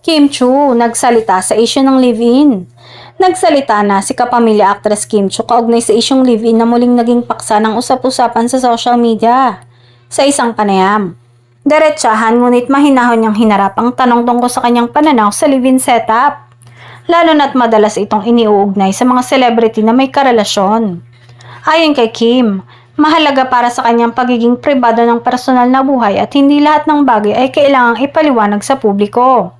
Kim Chu, nagsalita sa issue ng live-in. Nagsalita na si kapamilya actress Kim Chu kaugnay sa isyong live-in na muling naging paksa ng usap-usapan sa social media. Sa isang panayam, diretsahan ngunit mahinahon niyang hinarap ang tanong tungkol sa kanyang pananaw sa live-in setup. Lalo na't madalas itong iniuugnay sa mga celebrity na may karelasyon. Ayon kay Kim, mahalaga para sa kanyang pagiging pribado ng personal na buhay at hindi lahat ng bagay ay kailangang ipaliwanag sa publiko.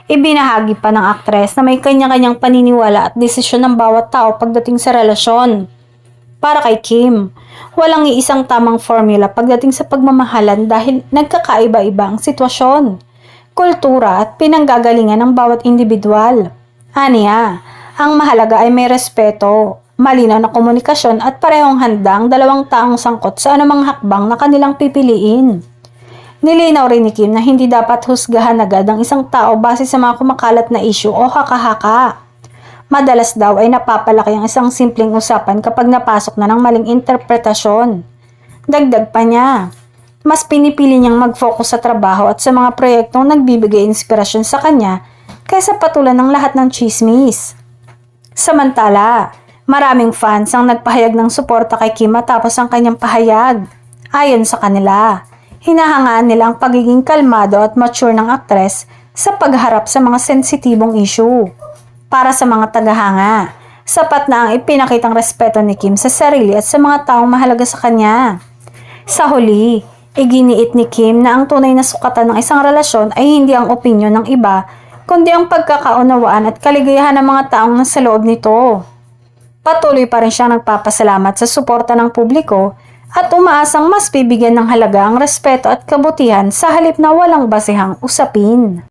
Ibinahagi pa ng aktres na may kanya-kanyang paniniwala at desisyon ng bawat tao pagdating sa relasyon. Para kay Kim, walang iisang tamang formula pagdating sa pagmamahalan dahil nagkakaiba-iba ang sitwasyon, kultura at pinanggagalingan ng bawat individual. Aniya, ang mahalaga ay may respeto, malinaw na komunikasyon at parehong handa ang dalawang taong sangkot sa anumang hakbang na kanilang pipiliin. Nilinaw rin ni Kim na hindi dapat husgahan agad ang isang tao base sa mga kumakalat na issue o haka-haka. Madalas daw ay napapalaki ang isang simpleng usapan kapag napasok na ng maling interpretasyon. Dagdag pa niya, mas pinipili niyang mag-focus sa trabaho at sa mga proyektong nagbibigay inspirasyon sa kanya kaysa patulan ng lahat ng chismis. Samantala, maraming fans ang nagpahayag ng suporta kay Kim matapos ang kanyang pahayag. Ayon sa kanila, hinahangaan nila ang pagiging kalmado at mature ng aktres sa pagharap sa mga sensitibong issue. Para sa mga tagahanga, sapat na ang ipinakitang respeto ni Kim sa sarili at sa mga taong mahalaga sa kanya. Sa huli, iginiit ni Kim na ang tunay na sukatan ng isang relasyon ay hindi ang opinyon ng iba, kundi ang pagkakaunawaan at kaligayahan ng mga taong nasa loob nito. Patuloy pa rin siyang nagpapasalamat sa suporta ng publiko at umaasang mas bibigyan ng halaga ang respeto at kabutihan sa halip na walang basehang usapin.